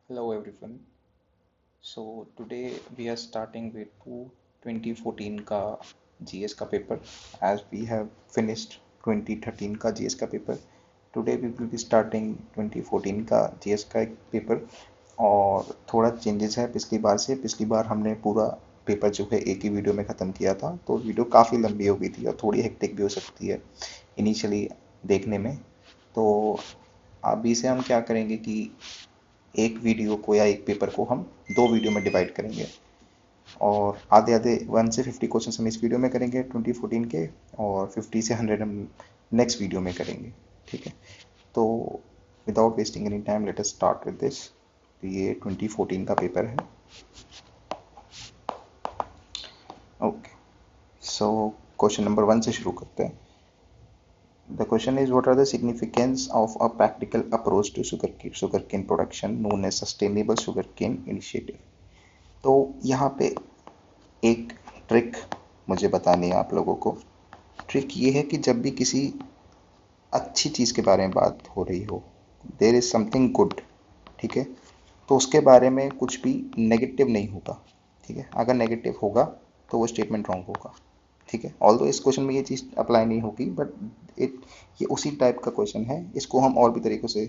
Hello everyone. So today we are starting with 2014 का GS का paper as we have finished 2013 का GS का paper. Today we will be starting 2014 का GS का एक paper और थोड़ा चेंजेस है पिछली बार से. पिछली बार हमने पूरा पेपर जो है एक ही वीडियो में ख़त्म किया था, तो वीडियो काफ़ी लंबी हो गई थी और थोड़ी हेक्टिक भी हो सकती है इनिशियली देखने में. तो अभी से हम क्या करेंगे कि एक वीडियो को या एक पेपर को हम दो वीडियो में डिवाइड करेंगे और आधे आधे 1 से 50 क्वेश्चन हम इस वीडियो में करेंगे 2014 के, और 50 से 100 हम नेक्स्ट वीडियो में करेंगे. ठीक है, तो without wasting any time let us start with this. ये 2014 का पेपर है. ओके, सो क्वेश्चन नंबर 1 से शुरू करते हैं. The question is, what are the significance of a practical approach to sugarcane production known as sustainable sugarcane initiative? तो यहाँ पे एक ट्रिक मुझे बतानी है आप लोगों को. ट्रिक ये है कि जब भी किसी अच्छी चीज़ के बारे में बात हो रही हो, देयर इज़ समथिंग गुड, ठीक है, तो उसके बारे में कुछ भी नेगेटिव नहीं होगा. ठीक है, अगर नेगेटिव होगा तो वो स्टेटमेंट रॉन्ग होगा. ठीक है, ऑल्दो इस क्वेश्चन में ये चीज़ अप्लाई नहीं होगी, बट ये उसी टाइप का क्वेश्चन है. इसको हम और भी तरीक़ों से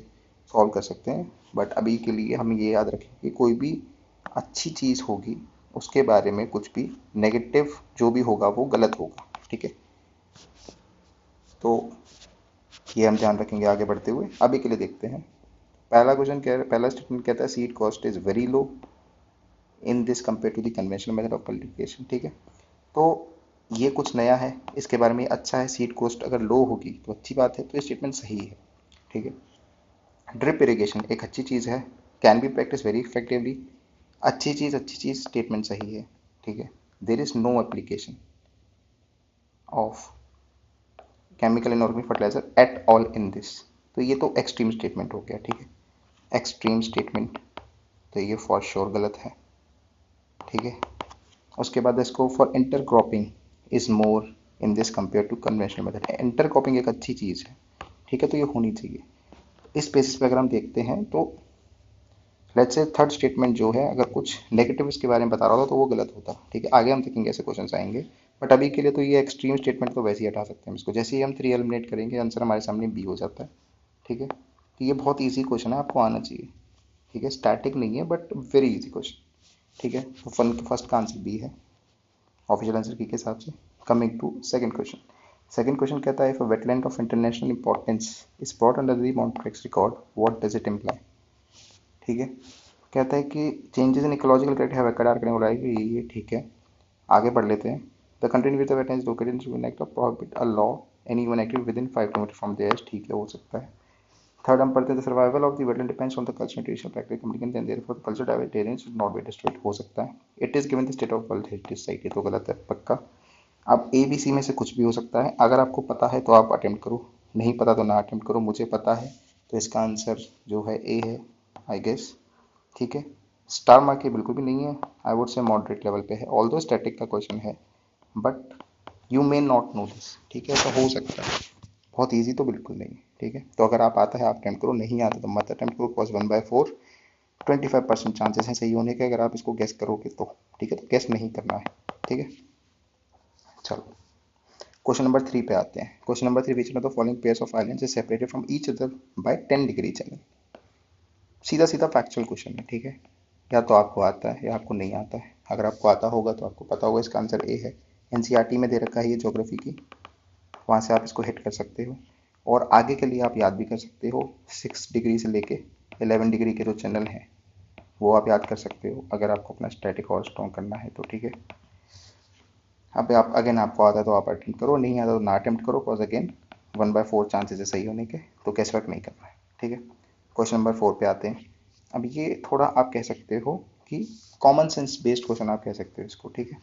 सॉल्व कर सकते हैं, बट अभी के लिए हम ये याद रखें कि कोई भी अच्छी चीज़ होगी उसके बारे में कुछ भी नेगेटिव जो भी होगा वो गलत होगा. ठीक है, तो ये हम ध्यान रखेंगे आगे बढ़ते हुए. अभी के लिए देखते हैं. पहला क्वेश्चन क्या है, पहला स्टेटमेंट कहता है seed cost is very low in this compare to the conventional method of cultivation. ठीक है, तो ये कुछ नया है, इसके बारे में अच्छा है. सीड कॉस्ट अगर लो होगी तो अच्छी बात है, तो ये स्टेटमेंट सही है. ठीक है, ड्रिप इरिगेशन एक अच्छी चीज़ है, can be practice very effectively. अच्छी चीज़ स्टेटमेंट सही है. ठीक है, there is no application of chemical inorganic fertiliser at all in this. तो ये तो एक्सट्रीम स्टेटमेंट हो गया. ठीक है, एक्सट्रीम स्टेटमेंट, तो ये फॉर श्योर गलत है. ठीक है, उसके बाद इसको for intercropping is more in this compare to conventional method. Intercropping एक अच्छी चीज़ है. ठीक है, तो ये होनी चाहिए. इस बेसिस पे अगर हम देखते हैं तो लेट्स से थर्ड स्टेटमेंट जो है, अगर कुछ नेगेटिव इसके बारे में बता रहा होता तो वो गलत होता. ठीक है, आगे हम देखेंगे ऐसे क्वेश्चन आएंगे, बट अभी के लिए तो ये एक्सट्रीम स्टेटमेंट तो वैसे ही हटा सकते हैं इसको. जैसे ही हम 3 एलिमिनेट करेंगे आंसर हमारे सामने बी हो जाता है. ठीक है, तो ये बहुत ईजी क्वेश्चन है, आपको आना चाहिए. ठीक है, स्टैटिक नहीं है बट वेरी इजी क्वेश्चन. ठीक है, तो फर्स्ट का आंसर बी है ऑफिशियल आंसर की के हिसाब से. Coming to second question. Second question कहता है if a wetland of international importance is brought under the Montreux record what does it imply. ठीक है, कहता है कि changes in ecological criteria have occurred करने वाला है. ये ठीक है, आगे बढ़ लेते हैं. The country with the wetland is located in act of prohibit a law any one active within 5 kilometre from there. ठीक है, हो सकता है. थर्ड हम पढ़ते हैं the survival of the wetland depends on the culture traditional practice communication and therefore the culture divergence should not be destroyed. हो सकता है. It is given the state of world heritage site. ये तो गलत है पक्का. अब ए बी सी में से कुछ भी हो सकता है. अगर आपको पता है तो आप अटेम्प्ट करो, नहीं पता तो ना अटेम्प्ट करो. मुझे पता है तो इसका आंसर जो है ए है आई गेस. ठीक है, स्टार मार्क ये बिल्कुल भी नहीं है, I would say moderate level पे है. ऑल्दो स्टैटिक का क्वेश्चन है but you may not know this. ठीक है, ऐसा हो सकता है. बहुत ईजी तो बिल्कुल नहीं है. ठीक है, तो अगर आप आता है आप अटेम्प्ट करो, नहीं आता तो मत अटेम्प्ट करो. कॉस 1/4 25% चांसेस हैं सही होने के अगर आप इसको गेस करोगे तो. ठीक है, तो गेस नहीं करना है. ठीक है, चलो क्वेश्चन नंबर 3 पे आते हैं. Question number 3, which of the following pairs of islands is separated from each other by 10 degree channel. सीधा सीधा फैक्चुअल क्वेश्चन है. ठीक है, या तो आपको आता है या आपको नहीं आता है. अगर आपको आता होगा तो आपको पता होगा इसका आंसर ए है. एनसीईआरटी में दे रखा है ये ज्योग्राफी की, वहाँ से आप इसको हिट कर सकते हो. और आगे के लिए आप याद भी कर सकते हो. 6 डिग्री से लेके 11 डिग्री के जो चैनल हैं वो आप याद कर सकते हो अगर आपको अपना स्टैटिक और स्ट्रॉन्ग करना है तो. ठीक है, अब आप अगेन आपको आता है तो आप अटेम्प्ट करो, नहीं आता तो ना अटेम्प्ट करो. बिकॉज अगेन 1/4 चांसेस है सही होने के, तो कैश वर्क नहीं करना है. ठीक है, क्वेश्चन नंबर 4 पे आते हैं. अब ये थोड़ा आप कह सकते हो कि कॉमन सेंस बेस्ड क्वेश्चन आप कह सकते हो इसको. ठीक है,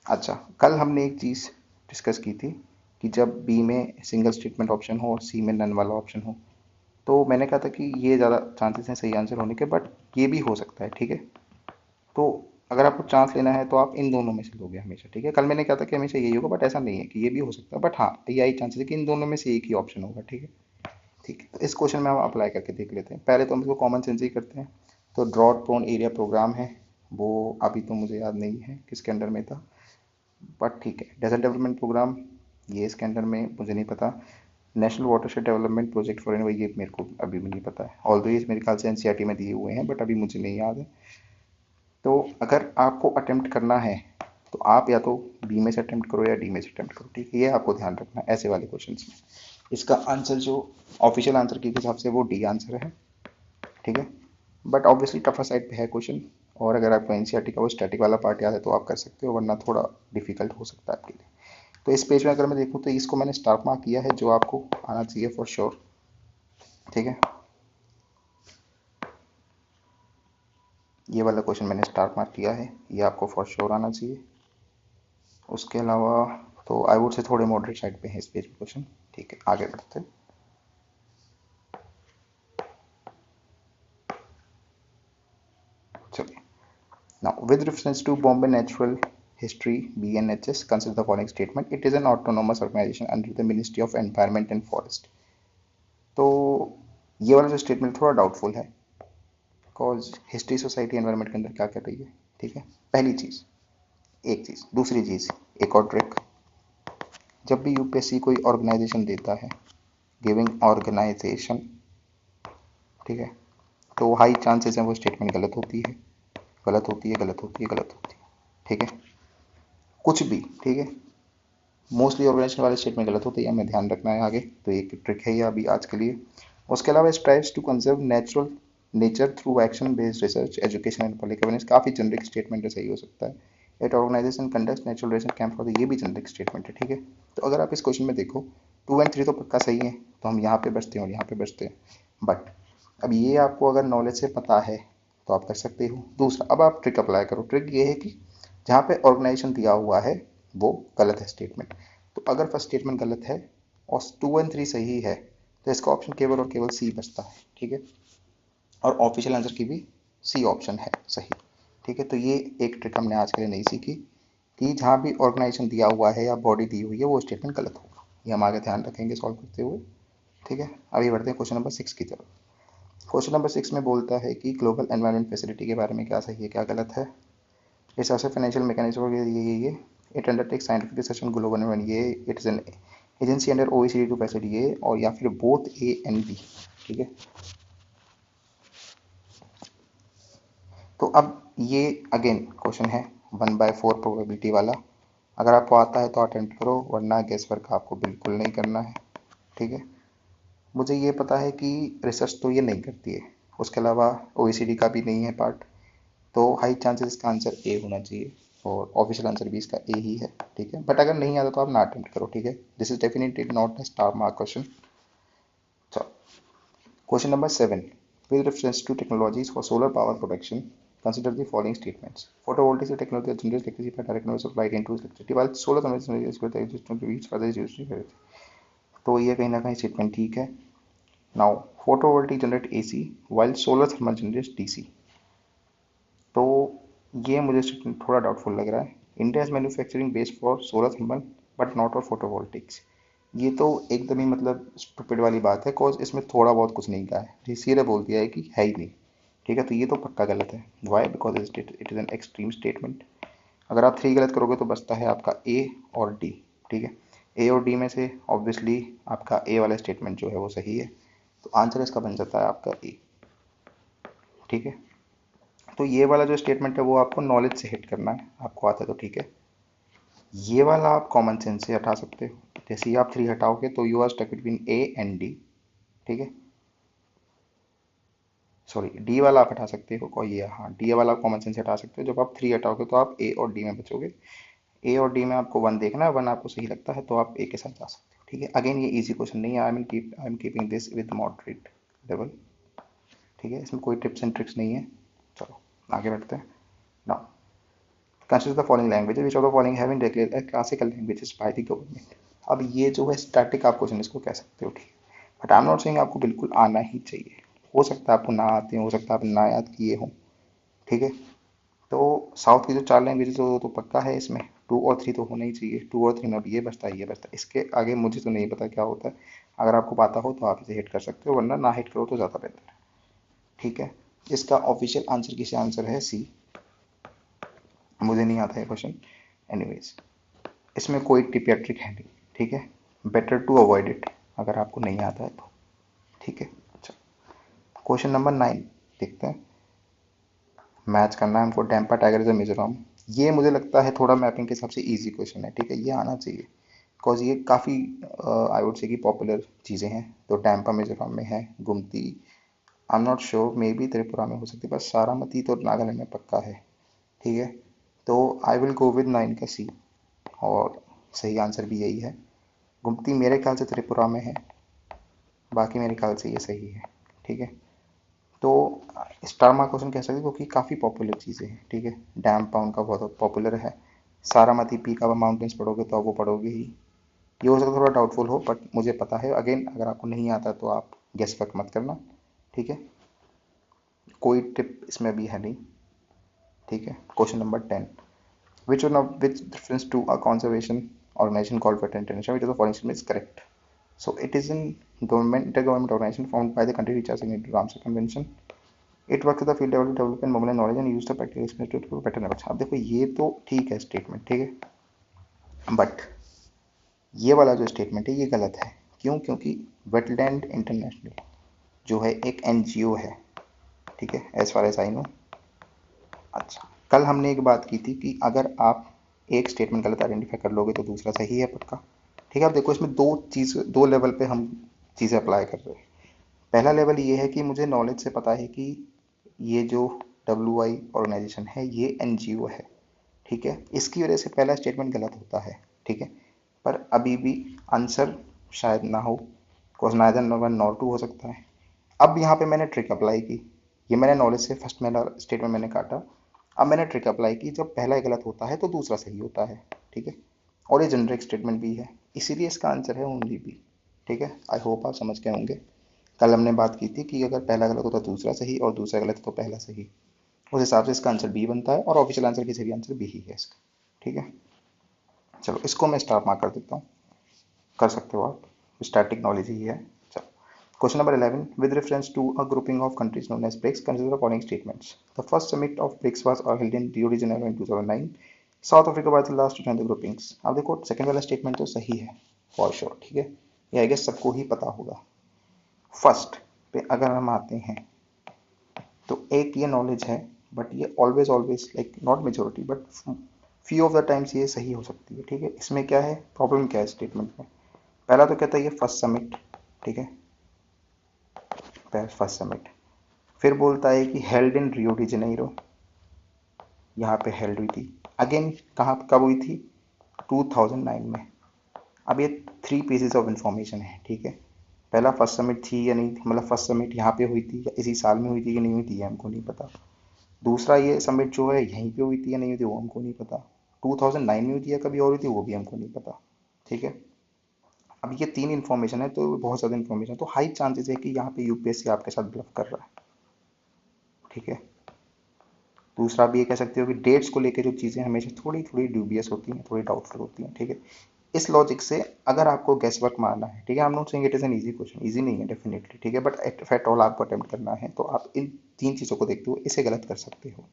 अच्छा, कल हमने एक चीज़ डिस्कस की थी कि जब बी में सिंगल स्टेटमेंट ऑप्शन हो और सी में नन वाला ऑप्शन हो, तो मैंने कहा था कि ये ज़्यादा चांसेस हैं सही आंसर होने के, बट ये भी हो सकता है. ठीक है, तो अगर आपको चांस लेना है तो आप इन दोनों में से लोगे हमेशा. ठीक है, कल मैंने कहा था कि हमेशा यही होगा, बट ऐसा नहीं है कि ये भी हो सकता है, बट हाँ यही चांसेस है कि इन दोनों में से एक ही ऑप्शन होगा. ठीक है, ठीक है, तो इस क्वेश्चन में हम अप्लाई करके देख लेते हैं. पहले तो हम इसको कॉमन सेंस ही करते हैं. तो ड्रॉट प्रोन एरिया प्रोग्राम है, वो अभी तो मुझे याद नहीं है किसके अंडर में था, बट ठीक है। डेजर्ट डेवलपमेंट प्रोग्राम, ये इसके अंडर में मुझे नहीं पता। National watershed development project for NY, ये मेरे को अभी भी नहीं पता है, ऑल्दो ये मेरे ख्याल से एनसीईआरटी में दिए हुए हैं, बट अभी मुझे नहीं याद है। तो अगर आपको अटेम्प्ट करना है तो आप या तो बी में से अटेम्प्ट करो या डी में से अटेम्प्ट करो, ठीक है, ये आपको ध्यान रखना है ऐसे वाले क्वेश्चन में। इसका आंसर जो ऑफिशियल आंसर के हिसाब से वो डी आंसर है, ठीक है, बट ऑब्वियसली टफर साइड पे है क्वेश्चन। और अगर आपको एनसीईआरटी का वो स्टैटिक वाला पार्ट याद है तो आप कर सकते हो, वरना थोड़ा डिफिकल्ट हो सकता है आपके लिए। तो इस पेज में अगर मैं देखूँ तो इसको मैंने स्टार मार्क किया है, जो आपको आना चाहिए फॉर श्योर, ठीक है। ये वाला क्वेश्चन मैंने स्टार मार्क किया है, ये आपको फॉर श्योर आना चाहिए। उसके अलावा तो आई वुड से थोड़े मॉडरेट साइड पे है इस पेज में क्वेश्चन, ठीक है, आगे बढ़ते हैं। चलिए, now with reference to Bombay Natural History BNHS, consider the following statement: it is an autonomous organization under the Ministry of Environment and Forest। तो ये वाला जो स्टेटमेंट थोड़ा डाउटफुल है, बिकॉज हिस्ट्री सोसाइटी एनवायरनमेंट के अंदर क्या कर रही है, ठीक है, पहली चीज, एक चीज, दूसरी चीज, एक और ट्रिक, जब भी यूपीएससी कोई ऑर्गेनाइजेशन देता है, गिविंग ऑर्गेनाइजेशन, ठीक है, तो हाई चांसेस है वो स्टेटमेंट गलत होती है, गलत होती है, गलत होती है, गलत होती है, ठीक है, कुछ भी, ठीक है, मोस्टली ऑर्गेनाइजेशन वाले स्टेटमेंट गलत होते हैं, हमें ध्यान रखना है आगे, तो एक ट्रिक है ये अभी आज के लिए। उसके अलावा strives to conserve natural nature through action based research education and public awareness, काफ़ी जनरिक स्टेटमेंट है, सही हो सकता है। At organisation conduct natural research camp for, ये भी जनरिक स्टेटमेंट है, ठीक है। तो अगर आप इस क्वेश्चन में देखो 2 एंड 3 तो पक्का सही है, तो हम यहाँ पे बचते हैं और यहाँ पे बचते हैं, बट अब ये आपको अगर नॉलेज से पता है तो आप कर सकते हो। दूसरा, अब आप ट्रिक अप्लाई करो, ट्रिक ये है कि जहाँ पे ऑर्गेनाइजेशन दिया हुआ है वो गलत है स्टेटमेंट, तो अगर फर्स्ट स्टेटमेंट गलत है और 2 एंड 3 सही है तो इसका ऑप्शन केवल और केवल सी बचता है, ठीक है, और ऑफिशियल आंसर की भी सी ऑप्शन है सही, ठीक है। तो ये एक ट्रिक हमने आज के लिए नहीं सीखी कि जहाँ भी ऑर्गेनाइजेशन दिया हुआ है या बॉडी दी हुई है वो स्टेटमेंट गलत होगा, ये हम आगे ध्यान रखेंगे सॉल्व करते हुए, ठीक है। अभी बढ़ते हैं क्वेश्चन नंबर 6 की तरफ। क्वेश्चन नंबर 6 में बोलता है कि ग्लोबल एनवायरनमेंट फैसिलिटी के बारे में क्या सही है क्या गलत है। इस तरह से फाइनेंशियल मैकेनिज्म ये it undertake scientific research on global environment, ये it is an agency under OECD to facility, ये और या फिर बोथ ए एंड बी, ठीक है। तो अब ये अगेन क्वेश्चन है 1/4 प्रोबेबिलिटी वाला, अगर आपको आता है तो अटेम्प्ट करो, वरना गेस वर्क आपको बिल्कुल नहीं करना है, ठीक है। मुझे ये पता है कि रिसर्च तो ये नहीं करती है, उसके अलावा ओईसीडी का भी नहीं है पार्ट, तो हाई चांसेस इसका आंसर ए होना चाहिए और ऑफिशियल आंसर भी इसका ए ही है, ठीक है। बट अगर नहीं आता तो आप ना अटेम्प्ट करो, ठीक है, this is definitely not a star mark question. चलो, question number 7, with reference to technologies for solar power production consider the following statements: photovoltaic technology that generates electricity by direct conversion of light into electricity, while solar conventional is with existing to reach further is used to, तो ये कहीं ना कहीं statement ठीक है। Now photovoltaic generate AC while solar thermal generate DC, तो ये मुझे थोड़ा डाउटफुल लग रहा है। India is manufacturing base for solar thermal but not for photovoltaics, ये तो एकदम ही मतलब स्टूपिड वाली बात है, कॉज इसमें थोड़ा बहुत कुछ नहीं कहा है, सीधे बोल दिया है कि है ही नहीं, ठीक है, तो ये तो पक्का गलत है। Why? Because it is an extreme statement. अगर आप 3 गलत करोगे तो बचता है आपका ए और डी, ठीक है। ए और डी में से ऑब्वियसली आपका ए वाला स्टेटमेंट जो है वो सही है, तो आंसर इसका बन जाता है आपका ए, ठीक है। तो ये वाला जो स्टेटमेंट है वो आपको नॉलेज से हिट करना है, आपको आता है तो ठीक है। ये वाला आप कॉमन सेंस से हटा सकते हो, जैसे ही आप 3 हटाओगे तो you are stuck between A and D, ठीक है। सॉरी, डी वाला आप हटा सकते हो, और ये हाँ डी वाला कॉमन सेंस हटा सकते हो, जब आप 3 हटाओगे तो आप ए और डी में बचोगे। ए और डी में आपको 1 देखना है, 1 आपको सही लगता है तो आप ए के साथ जा सकते हो, ठीक है। अगेन ये इजी क्वेश्चन नहीं है, I am keeping this with moderate level, ठीक है, इसमें कोई टिप्स एंड ट्रिक्स नहीं है। चलो आगे बढ़ते हैं। Now consider the following language which of the following have been declared classical languages by the government. अब ये जो है स्टैटिक आप क्वेश्चन इसको कह सकते हो, ठीक है, but I am not saying आपको बिल्कुल आना ही चाहिए, हो सकता है आपको ना आते हो सकता है आप ना याद किए हो, ठीक है। तो साउथ की जो 4 लैंग्वेजेस हो तो पक्का है इसमें 2 और 3 तो होना ही चाहिए, 2 और 3 नोट, ये बचता है ये बचता है, इसके आगे मुझे तो नहीं पता क्या होता है। अगर आपको पता हो तो आप इसे हिट कर सकते हो, वरना ना हिट करो तो ज़्यादा बेहतर है, ठीक है। इसका ऑफिशियल आंसर किसी आंसर है सी। मुझे नहीं आता है क्वेश्चन, एनीवेज इसमें कोई टिप या ट्रिक है नहीं, ठीक है। बेटर टू अवॉइड इट अगर आपको नहीं आता है तो, ठीक है। चलो क्वेश्चन नंबर 9 देखते हैं। मैच करना है हमको डैम्पा टाइगरिज्म मिजोरम। ये मुझे लगता है थोड़ा मैपिंग के हिसाब से इजी क्वेश्चन है, ठीक है, ये आना चाहिए बिकॉज ये काफ़ी आई वुड से कि पॉपुलर चीज़ें हैं। तो डैम्पा मिजोरम में है, Gumti I am not sure, maybe Tripura में हो सकती है, बस सारामती तो नागालैंड में पक्का है, ठीक है। तो आई विल गो विद 9 का सी, और सही आंसर भी यही है। गुमती मेरे ख्याल से त्रिपुरा में है, बाकी मेरे ख्याल से ये सही है, ठीक है। तो स्टार मार्क क्वेश्चन कह सकते हैं क्योंकि काफ़ी पॉपुलर चीज़ें हैं, ठीक है। डैम पाउंड का बहुत पॉपुलर है। सारामती पीक आप माउंटेन्स पढ़ोगे तो आप वो पढ़ोगे ही। ये हो सकता है थोड़ा डाउटफुल हो, बट मुझे पता है। अगेन अगर आपको नहीं आता तो आप गेस वर्क मत करना, ठीक है। कोई टिप इसमें भी है नहीं, ठीक है। Question number 10, which reference to a conservation organization called Veteran International, which is a foreign statement is correct. So it is an intergovernmental organization formed by the country which are signatory to Ramsar Convention. It works at the field level to develop and mobilize knowledge and use the practical experience to better knowledge. अब देखो ये तो ठीक है statement, ठीक है, but ये वाला जो स्टेटमेंट है ये गलत है। क्यों? क्योंकि वेटलैंड इंटरनेशनल जो है एक एनजीओ है, ठीक है, as far as I know. अच्छा, कल हमने एक बात की थी कि अगर आप एक स्टेटमेंट गलत आइडेंटिफाई कर लोगे तो दूसरा सही है पक्का, ठीक है। अब देखो इसमें दो लेवल पे हम चीज़ें अप्लाई कर रहे हैं। पहला लेवल ये है कि मुझे नॉलेज से पता है कि ये जो WI ऑर्गेनाइजेशन है ये एनजीओ है, ठीक है। इसकी वजह से पहला स्टेटमेंट गलत होता है, ठीक है। पर अभी भी आंसर शायद ना हो, because neither not one not two हो सकता है। अब यहाँ पे मैंने ट्रिक अप्लाई की, ये मैंने नॉलेज से फर्स्ट मेरा स्टेटमेंट मैंने काटा। अब मैंने ट्रिक अप्लाई की, जब पहला गलत होता है तो दूसरा सही होता है, ठीक है। और ये जनरिक स्टेटमेंट भी है, इसीलिए इसका आंसर है ओनली बी, ठीक है। आई होप आप समझ गए होंगे। कल हमने बात की थी कि अगर पहला गलत होता तो दूसरा सही और दूसरा गलत तो पहला सही, उस हिसाब से इसका आंसर बी बनता है, और ऑफिशियल आंसर किसी भी आंसर बी ही है इसका, ठीक है। चलो इसको मैं स्टार मार्क कर देता हूँ, कर सकते हो आप, स्टैटिक नॉलेज ही है। चलो question number 11, with reference to a grouping of countries known as BRICS consider the following statements. The first summit of BRICS was held in Rio de Janeiro in 2009। South Africa was the last to join the groupings. अब देखो second वाला statement तो सही है for sure, ठीक है, ये I guess सबको ही पता होगा। फर्स्ट पे अगर हम आते हैं तो एक ये नॉलेज है, बट ये always always like not majority but few of the times ये सही हो सकती है, ठीक है। इसमें क्या है, प्रॉब्लम क्या है स्टेटमेंट में? पहला तो कहता है ये फर्स्ट समिट, ठीक है, फर्स्ट समिट। फिर बोलता है कि held in Rio D Janeiro, यहाँ पे हेल्ड हुई थी। अगेन कहाँ कब हुई थी? 2009 में। अब ये 3 पीसेस ऑफ इंफॉर्मेशन है, ठीक है। पहला फर्स्ट समिट थी या नहीं थी, मतलब फर्स्ट समिट यहाँ पे हुई थी या इसी साल में हुई थी कि नहीं हुई थी, ये हमको नहीं पता। दूसरा ये समिट जो है यहीं पे हुई थी या नहीं हुई थी वो हमको नहीं पता। 2009 में हुई थी या कभी और हुई थी वो भी हमको नहीं पता, ठीक है। अब ये 3 इन्फॉर्मेशन है तो बहुत ज़्यादा इन्फॉर्मेशन है, तो हाई चांसेस है कि यहाँ पे यूपीएससी आपके साथ ब्लफ कर रहा है, ठीक है। दूसरा भी ये कह सकते हो कि डेट्स को लेकर जो चीज़ें हमेशा थोड़ी थोड़ी ड्यूबियस होती हैं, थोड़ी डाउटफुल होती हैं, ठीक है। इस लॉजिक से अगर आपको गेस वर्क मारना है, ठीक है, I am not saying it is an easy question, easy नहीं है डेफिनेटली, ठीक है, बट इफ एट ऑल आपको अटेम्प्ट करना है तो आप इन 3 चीज़ों को देखते हुए इसे गलत कर सकते हो।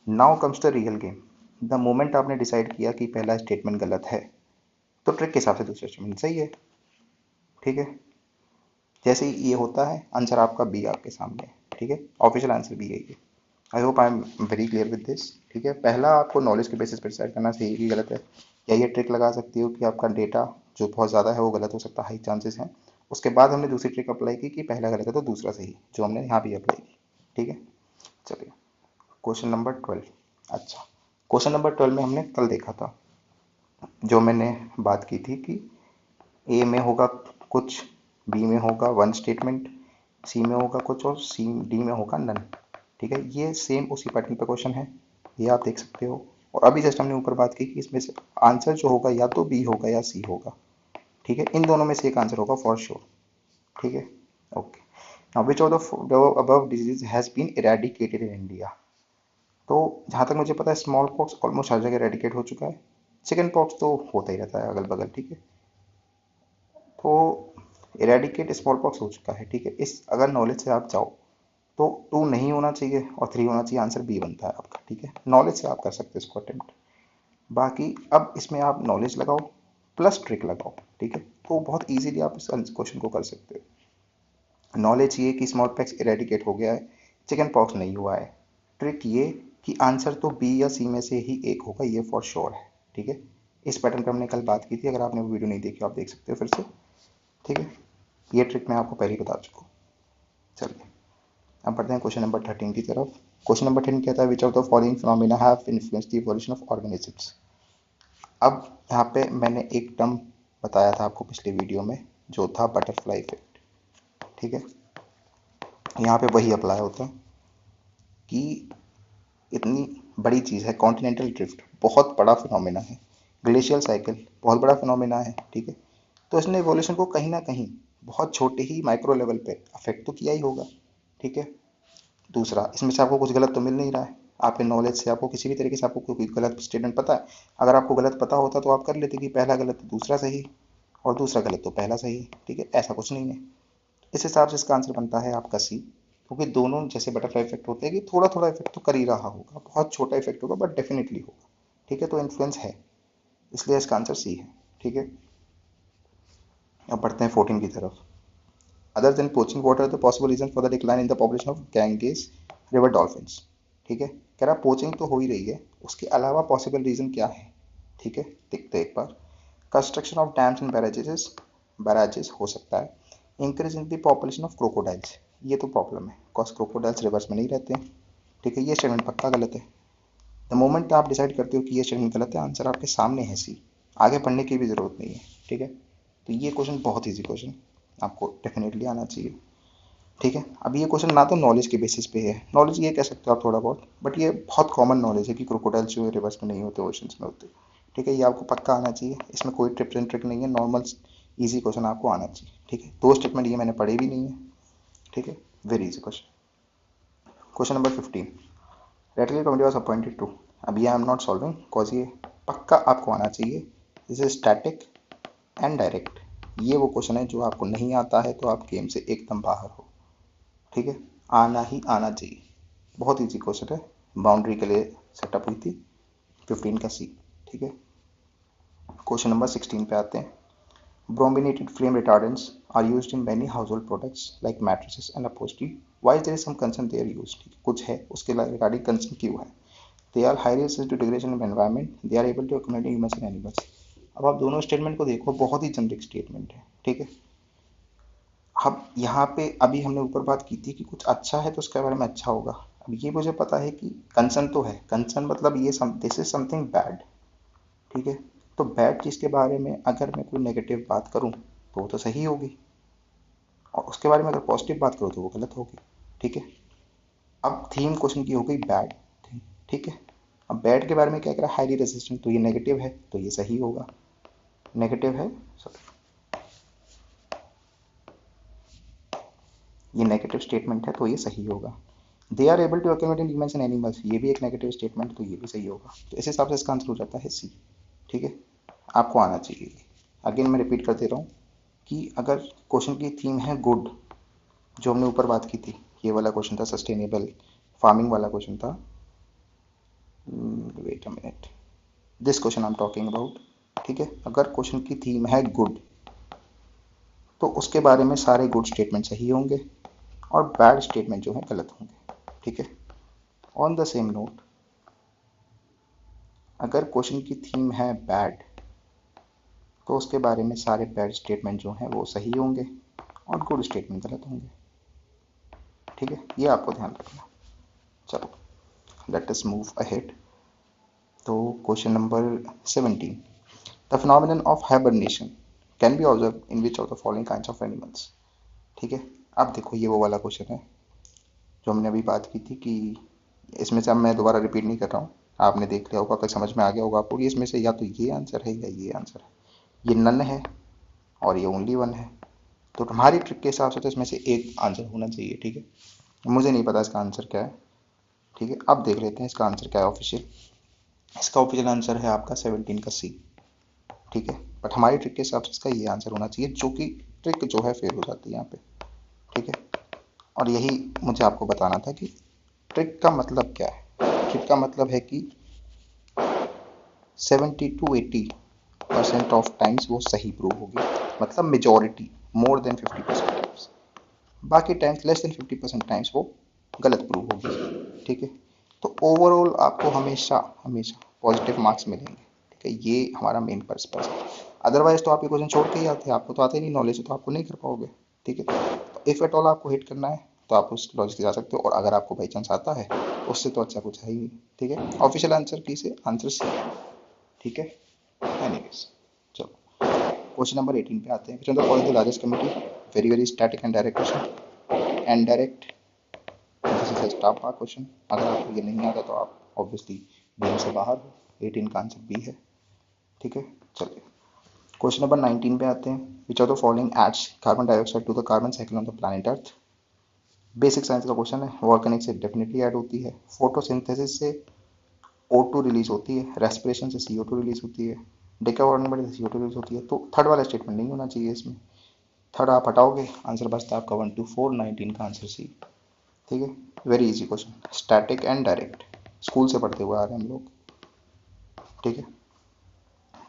Now comes the real game. The moment आपने डिसाइड किया कि पहला स्टेटमेंट गलत है तो ट्रिक के हिसाब से दूसरा स्टेटमेंट सही है, ठीक है। जैसे ही ये होता है आंसर आपका बी आपके सामने है, ठीक है, ऑफिशियल आंसर बी यही है। I hope I am very clear with this, ठीक है। पहला आपको नॉलेज के बेसिस पर डिसाइड करना सही है कि गलत है, या ये ट्रिक लगा सकती हो कि आपका डेटा जो बहुत ज़्यादा है वो गलत हो सकता है, हाई चांसेस हैं। उसके बाद हमने दूसरी ट्रिक अप्लाई की कि पहला गलत है तो दूसरा सही, जो हमने यहाँ भी अप्लाई की, ठीक है। चलिए क्वेश्चन नंबर 12। अच्छा, क्वेश्चन नंबर 12 में हमने कल देखा था, जो मैंने बात की थी कि ए में होगा कुछ, बी में होगा वन स्टेटमेंट, सी में होगा कुछ और सी डी में होगा नन, ठीक है। ये सेम उसी पैटर्न पर क्वेश्चन है, ये आप देख सकते हो। और अभी जस्ट हमने ऊपर बात की कि इसमें से आंसर जो होगा या तो बी होगा या सी होगा, ठीक है। इन दोनों में से एक आंसर होगा फॉर श्योर, ठीक है। Okay, now which of the above disease has been eradicated in India. तो जहाँ तक मुझे पता है स्मॉल पॉक्स ऑलमोस्ट हर जगह इरेडिकेट हो चुका है, चिकन पॉक्स तो होता ही रहता है अगल बगल, ठीक है। तो इरेडिकेट स्मॉल पॉक्स हो चुका है, ठीक है। इस अगर नॉलेज से आप जाओ तो 2 नहीं होना चाहिए और 3 होना चाहिए, आंसर बी बनता है आपका। ठीक है, नॉलेज से आप कर सकते हो इसको अटेम्प्ट। बाकी अब इसमें आप नॉलेज लगाओ प्लस ट्रिक लगाओ। ठीक है, तो बहुत इजीली आप इस क्वेश्चन को कर सकते हो। नॉलेज ये कि स्मॉल पॉक्स इरेडिकेट हो गया है, चिकन पॉक्स नहीं हुआ है। ट्रिक ये कि आंसर तो बी या सी में से ही एक होगा, ये फॉर श्योर है। ठीक है, इस पैटर्न पर हमने कल बात की थी, अगर आपने वो वीडियो नहीं देखी आप देख सकते हो फिर से। ठीक है, ये ट्रिक मैं आपको पहले ही बता चुका हूँ। चलिए अब बढ़ते हैं क्वेश्चन नंबर 13 की तरफ। क्वेश्चन नंबर 10 कहता है विच of the following phenomena have influenced the evolution of organisms. अब यहाँ पे मैंने एक टर्म बताया था आपको पिछले वीडियो में, जो था बटरफ्लाई इफेक्ट। ठीक है, यहाँ पे वही अप्लाई होता है कि इतनी बड़ी चीज़ है कॉन्टिनेंटल ड्रिफ्ट, बहुत बड़ा फिनोमेना है। ग्लेशियल साइकिल बहुत बड़ा फिनोमेना है। ठीक है, तो इसने इवोल्यूशन को कहीं ना कहीं बहुत छोटे ही माइक्रो लेवल पे अफेक्ट तो किया ही होगा। ठीक है, दूसरा इसमें से आपको कुछ गलत तो मिल नहीं रहा है, आपके नॉलेज से आपको किसी भी तरीके से आपको कोई गलत स्टेटमेंट पता है। अगर आपको गलत पता होता तो आप कर लेते कि पहला गलत तो दूसरा सही और दूसरा गलत तो पहला सही। ठीक है, ऐसा कुछ नहीं है। इस हिसाब से इसका आंसर बनता है आपका सी, क्योंकि दोनों जैसे बटरफ्लाई इफेक्ट होते हैं कि थोड़ा थोड़ा इफेक्ट तो कर ही रहा होगा, बहुत छोटा इफेक्ट होगा बट डेफिनेटली होगा। ठीक है, तो इन्फ्लुएंस है, इसलिए इसका आंसर सी है। ठीक है, अब बढ़ते हैं 14 की तरफ। Other than poaching what are the possible reason for the decline in the population of Ganges river dolphins. ठीक है, कह रहा पोचिंग तो हो ही रही है, उसके अलावा पॉसिबल रीजन क्या है। ठीक है, देखते हैं एक बार। कंस्ट्रक्शन ऑफ डैम्स एंड बैराजेस हो सकता है। Increase in the population of crocodiles, ये तो प्रॉब्लम है बिकॉज क्रोकोडाइल्स रिवर्स में नहीं रहते हैं। ठीक है, ये स्टेटमेंट पक्का गलत है। द मोमेंट आप डिसाइड करते हो कि ये स्टेटमेंट गलत है, आंसर आपके सामने है सी, आगे पढ़ने की भी जरूरत नहीं है। ठीक है, तो ये क्वेश्चन बहुत ईजी क्वेश्चन, आपको डेफिनेटली आना चाहिए। ठीक है, अब ये क्वेश्चन ना तो नॉलेज के बेसिस पे है, नॉलेज ये कह सकते हो आप थोड़ा बहुत, बट ये बहुत कॉमन नॉलेज है कि क्रोकोडाइल्स जो है रिवर्स में नहीं होते, ओशंस में होते। ठीक है, ये आपको पक्का आना चाहिए, इसमें कोई टिप्स एंड ट्रिक नहीं है, नॉर्मल इजी क्वेश्चन आपको आना चाहिए। ठीक है, दो स्टेटमेंट ये मैंने पढ़े भी नहीं है। ठीक है, very easy question. Question number 15, Ratley committee was appointed to. अब ये I am not solving because ये पक्का आपको आना चाहिए। This is static and direct, ये वो क्वेश्चन है जो आपको नहीं आता है तो आप गेम से एकदम बाहर हो। ठीक है, आना ही आना चाहिए, बहुत ईजी क्वेश्चन है, बाउंड्री के लिए सेटअप हुई थी 15 का सी। ठीक है, क्वेश्चन नंबर 16 पे आते हैं। Brominated flame retardants are used in many household products like mattresses and upholstery. Why there is some concern they are used? कुछ है उसके रिगार्डिंग कंसर्न क्यों है। They are highly resistant to degradation of environment. They are able to accumulate in humans and animals. अब आप दोनों statement को देखो, बहुत ही जेनरिक स्टेटमेंट है। ठीक है, अब यहाँ पे अभी हमने ऊपर बात की थी कि कुछ अच्छा है तो उसके बारे में अच्छा होगा। अब ये मुझे पता है कि कंसर्न तो है, कंसर्न मतलब ये दिस इज समथिंग बैड। ठीक है, तो बैड चीज़ के बारे में अगर मैं कोई नेगेटिव बात करूँ तो वो तो सही होगी, और उसके बारे में अगर पॉजिटिव बात करो तो वो गलत होगी। ठीक है, अब थीम क्वेश्चन की हो गई बैड थीम। ठीक है, अब बैड के बारे में क्या कह रहा है, हाईली रेजिस्टेंट, तो ये नेगेटिव है तो ये सही होगा। नेगेटिव है, सॉरी, ये नेगेटिव स्टेटमेंट है तो ये सही होगा। They are able to accumulate in humans and animals, ये भी एक नेगेटिव स्टेटमेंट, तो ये भी सही होगा। तो इस हिसाब से इसका आंसर हो जाता है सी। ठीक है, आपको आना चाहिए। अगेन मैं रिपीट कर दे रहा हूँ कि अगर क्वेश्चन की थीम है गुड, जो हमने ऊपर बात की थी, ये वाला क्वेश्चन था सस्टेनेबल फार्मिंग वाला क्वेश्चन था। Wait a minute, this question I am talking about. ठीक है, अगर क्वेश्चन की थीम है गुड तो उसके बारे में सारे गुड स्टेटमेंट सही होंगे और बैड स्टेटमेंट जो है गलत होंगे। ठीक है, ऑन द सेम नोट, अगर क्वेश्चन की थीम है बैड तो उसके बारे में सारे बैड स्टेटमेंट जो हैं वो सही होंगे और गुड स्टेटमेंट गलत होंगे। ठीक है, ये आपको ध्यान रखना। चलो लेट अस मूव अहेड। तो question number 17, the phenomenon of hibernation can be observe in which of the following kinds of animals. ठीक है, अब देखो ये वो वाला क्वेश्चन है जो हमने अभी बात की थी कि इसमें से अब मैं दोबारा रिपीट नहीं कर रहा हूँ, आपने देख लिया होगा, फिर समझ में आ गया होगा आपको कि इसमें से या तो ये आंसर है या ये आंसर है, ये नन है और ये ओनली वन है। तो हमारी ट्रिक के हिसाब से तो इसमें से एक आंसर होना चाहिए। ठीक है, मुझे नहीं पता इसका आंसर क्या है। ठीक है, अब देख लेते हैं इसका आंसर क्या है ऑफिशियल। इसका ऑफिशियल आंसर है आपका 17 का सी। ठीक है, बट हमारी ट्रिक के हिसाब से इसका ये आंसर होना चाहिए, जो कि ट्रिक जो है फेल हो जाती है यहाँ पे। ठीक है, और यही मुझे आपको बताना था कि ट्रिक का मतलब क्या है। ट्रिक का मतलब है कि 70 to 80% ऑफ टाइम्स वो सही प्रूव होगी, मतलब मेजॉरिटी मोर देन 50% टाइम्स। बाकी टाइम्स लेस देन 50% टाइम्स वो गलत प्रूव होगी। ठीक है, तो ओवरऑल आपको हमेशा हमेशा पॉजिटिव मार्क्स मिलेंगे। ठीक है, ये हमारा मेन पर्पस है। अदरवाइज तो आपके क्वेश्चन छोड़ के ही आते हैं, आपको तो आते ही नहीं, नॉलेज तो आपको नहीं कर पाओगे। ठीक है, तो इफ एट ऑल आपको हिट करना है तो आप उस लॉजिक से जा सकते हो, और अगर आपको बाई चांस आता है उससे तो अच्छा कुछ है ही नहीं। ठीक है, ऑफिशियल आंसर की से आंसर सी है। ठीक है, एनीवेज चलो क्वेश्चन नंबर 18 पे आते हैं। Which of the following the largest committee, very very static and direct question. And direct, this is a staff mark question. अगर आपको ये नहीं आता तो आप ऑब्वियसली गेम से बाहर हो। 18 का आंसर बी है। ठीक है, चलिए क्वेश्चन नंबर 19 पे आते हैं। Which of the following adds carbon dioxide to the carbon cycle on the planet earth. Basic science का क्वेश्चन है। वॉल्केनिक से डेफिनेटली ऐड होती है, फोटोसिंथेसिस से O2 रिलीज होती है, रेस्पिरेशन से CO2 रिलीज होती है, डेका वार्निंग बड़ी से CO2 रिलीज होती है। तो थर्ड वाला स्टेटमेंट नहीं होना चाहिए इसमें। थर्ड आप हटाओगे, आंसर बचता है आपका 1 2 4, 19 का आंसर सी। ठीक है, very easy question, static and direct, school से पढ़ते हुए आ रहे हैं हम लोग। ठीक है,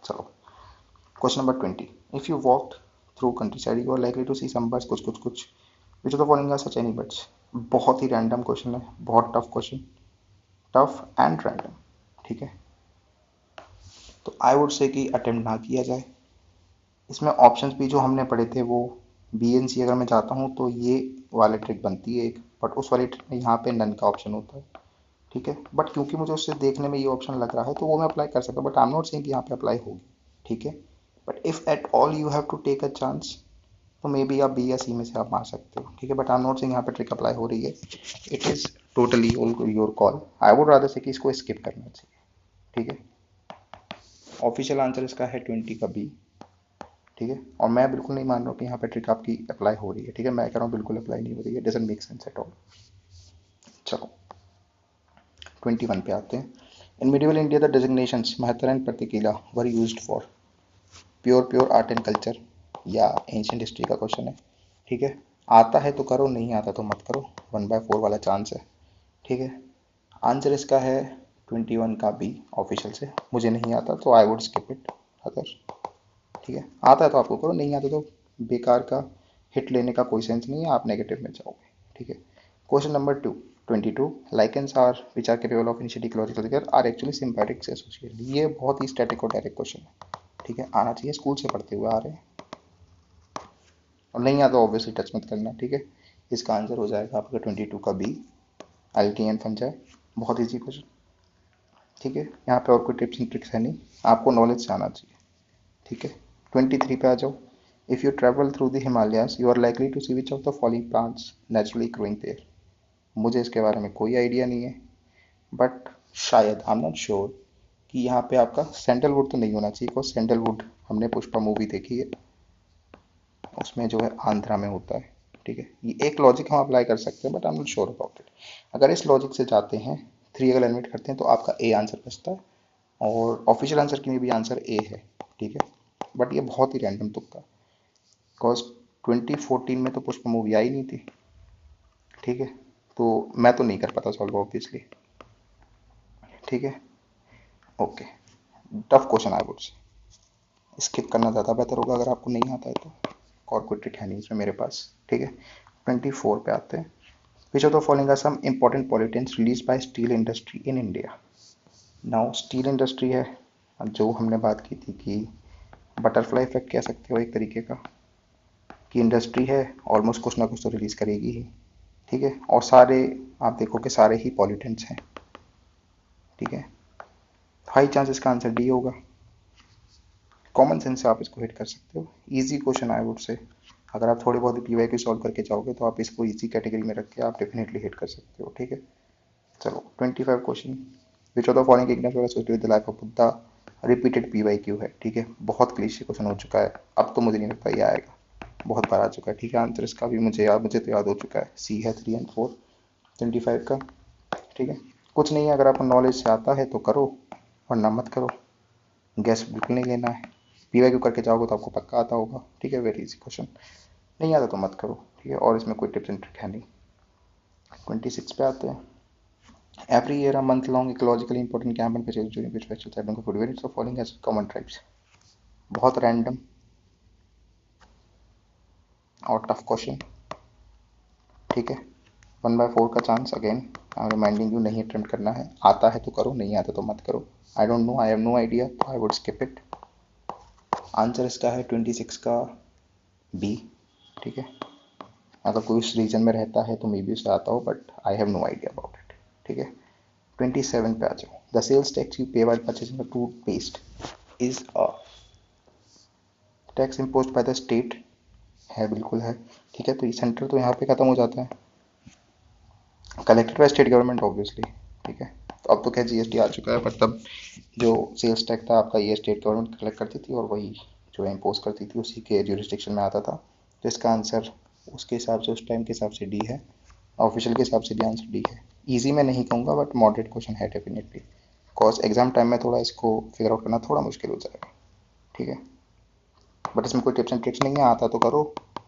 चलो question number 20। If you walk through countryside you are likely to see some birds, कुछ कुछ कुछ, which of the following are such any birds. बहुत ही रैंडम क्वेश्चन है, बहुत tough question, tough and random. ठीक है, तो आई वुड से कि अटेम्प्ट ना किया जाए। इसमें ऑप्शंस भी जो हमने पढ़े थे वो BNC अगर मैं चाहता हूँ तो ये वाले ट्रिक बनती है एक, बट उस वाली ट्रिक में यहाँ पे नन का ऑप्शन होता है। ठीक है, बट क्योंकि मुझे उससे देखने में ये ऑप्शन लग रहा है तो वो मैं अप्लाई कर सकता हूँ, but I am not saying कि यहाँ पे अप्लाई होगी। ठीक है, but if at all you have to take a chance तो मे बी आप B या C में से आप मार सकते हो। ठीक है, but I am not saying यहाँ पे ट्रिक अप्लाई हो रही है। It is totally your call. I would rather से कि इसको स्किप करना चाहिए। ठीक है, ऑफिशियल आंसर इसका है 20 का B। ठीक है, और मैं बिल्कुल नहीं मान रहा हूँ कि यहाँ पे ट्रिक आपकी अप्लाई हो रही है। ठीक है, मैं कह रहा हूँ बिल्कुल अप्लाई नहीं हो रही है, doesn't make sense at all. चलो 21 पे आते हैं। In medieval India the designations Mahattar and Pratikila were used for pure art and culture या एंशियंट हिस्ट्री का क्वेश्चन है। ठीक है, आता है तो करो, नहीं आता तो मत करो, 1/4 वाला चांस है। ठीक है, आंसर इसका है 21 का B ऑफिशियल से। मुझे नहीं आता तो आई वुड स्किप इट। अगर ठीक है आता है तो आपको करो, नहीं आता तो बेकार का हिट लेने का कोई सेंस नहीं है, आप नेगेटिव में जाओगे। ठीक है, question number 22। Lichens are which are capable of initiating ecological repair are actually symbiotic से एसोसिएटेड। ये बहुत ही स्टैटिक और डायरेक्ट क्वेश्चन है। ठीक है, आना चाहिए, स्कूल से पढ़ते हुए आ रहे हैं, और नहीं आता ऑब्वियसली टच मत करना। ठीक है, इसका आंसर हो जाएगा आपका 22 का B अल्कीन फंजाई। बहुत ईजी क्वेश्चन। ठीक है, यहाँ पे और कोई टिप्स एंड ट्रिक्स है नहीं, आपको नॉलेज से आना चाहिए। ठीक है, 23 पे आ जाओ। If you travel through the Himalayas you are likely to see which of the following plants naturally growing there. मुझे इसके बारे में कोई आइडिया नहीं है, बट शायद आई एम नॉट श्योर कि यहाँ पे आपका सैंडलवुड तो नहीं होना चाहिए, बिकॉज सैंडलवुड हमने पुष्पा मूवी देखी है, उसमें जो है आंध्रा में होता है। ठीक है, ये एक लॉजिक हम अप्लाई कर सकते हैं, but I am not sure about it. अगर इस लॉजिक से जाते हैं, 3 अगर एलिमिनेट करते हैं तो आपका A आंसर बचता है, और ऑफिशियल आंसर की में भी आंसर A है। ठीक है, बट ये बहुत ही रैंडम तुक्का, बिकॉज 2014 में तो पुष्पा मूवी आई नहीं थी। ठीक है, तो मैं तो नहीं कर पाता सॉल्व ऑब्वियसली। ठीक है, okay, tough question I would say skip करना ज़्यादा बेहतर होगा अगर आपको नहीं आता है तो, और कोई ट्रिक है नहीं इसमें मेरे पास। ठीक है, 24 पे आते हैं। Which of the following are some important pollutants release by steel industry in India. Now steel industry है, जो हमने बात की थी कि बटरफ्लाई इफेक्ट कह सकते हो एक तरीके का, कि इंडस्ट्री है ऑलमोस्ट कुछ ना कुछ तो रिलीज करेगी ही। ठीक है, और सारे आप देखो कि सारे ही पॉल्यूटेंट्स हैं। ठीक है, हाई चांस इसका आंसर डी होगा। कॉमन सेंस से आप इसको हिट कर सकते हो, easy question I would say. अगर आप थोड़ी बहुत पीवाई की सॉल्व करके जाओगे तो आप इसको इजी कैटेगरी में रख के आप डेफिनेटली हिट कर सकते हो। ठीक है, चलो 25 question. Which of the following igneous was associated with the life of Buddha. Repeated PYQ है। ठीक है, बहुत क्लीशे क्वेश्चन हो चुका है, अब तो मुझे नहीं लगता ये आएगा, बहुत बार आ चुका है। ठीक है, आंसर इसका भी मुझे तो याद हो चुका है, C है 3 और 4 25 का। ठीक है, कुछ नहीं है, अगर आपको नॉलेज से आता है तो करो, वरना मत करो, गैस बिल्कुल नहीं लेना है। PYQ करके जाओगे तो आपको पक्का आता होगा। ठीक है, वेरी इजी क्वेश्चन, नहीं आता तो मत करो। ठीक है, और इसमें कोई टिप्स एंड ट्रिक है नहीं। 26 पे आते हैं। Every year, a month-long ecologically important campaign purchase during which festivals are food variants of falling as common tribes. बहुत रैंडम और टफ क्वेश्चन, ठीक है। 1/4 का chance, again I am reminding you, नहीं अटेम्प्ट करना है। आता है तो करो, नहीं आता तो मत करो। I don't know, I have no idea, तो I would skip it. Answer इसका है 26 का बी, ठीक है। अगर कोई उस रीजन में रहता है तो मे बी उसे आता हो, but I have no idea about it, ठीक है। 27 पे आ जाओ। The sales tax you pay while purchasing the toothpaste is a tax imposed by the state, है, बिल्कुल है, ठीक है। तो ये सेंटर तो यहाँ पे खत्म हो जाता है, collected by state government obviously, ठीक है। तो अब तो क्या जीएसटी आ चुका है, पर तब जो सेल्स टैक्स था आपका, ये स्टेट गवर्नमेंट कलेक्ट करती थी और वही जो है इम्पोज करती थी, उसी के ज्यूरिसडिक्शन में आता था। तो इसका आंसर उसके हिसाब से, उस टाइम के हिसाब से डी है, ऑफिशियल के हिसाब से भी आंसर डी है। ईजी मैं नहीं कहूँगा, बट मॉडरेट क्वेश्चन है डेफिनेटली, बिकॉज एग्जाम टाइम में थोड़ा इसको फिगर आउट करना थोड़ा मुश्किल हो जाएगा, ठीक है। बट इसमें कोई टिप्स एंड ट्रिक्स नहीं है, आता तो करो।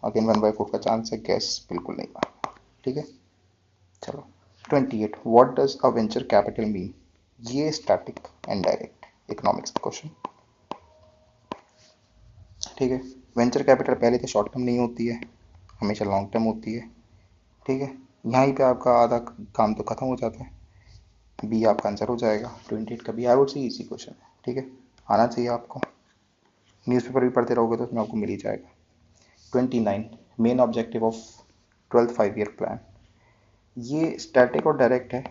अगेन 1/4 का चांस है, गैस बिल्कुल नहीं मारना, ठीक है। चलो 28, what does a venture capital mean. ये स्टैटिक एंड डायरेक्ट इकोनॉमिक्स का क्वेश्चन, ठीक है। वेंचर कैपिटल पहले तो शॉर्ट टर्म नहीं होती है, हमेशा लॉन्ग टर्म होती है, ठीक है। यहीं पे आपका आधा काम तो खत्म हो जाता है। बी आपका आंसर हो जाएगा। 28 का B, I would see easy question है, ठीक है। आना चाहिए आपको, न्यूज़पेपर भी पढ़ते रहोगे तो उसमें आपको मिल ही जाएगा। 29, main objective of 12th 5 year plan. ये स्टैटिक और डायरेक्ट है,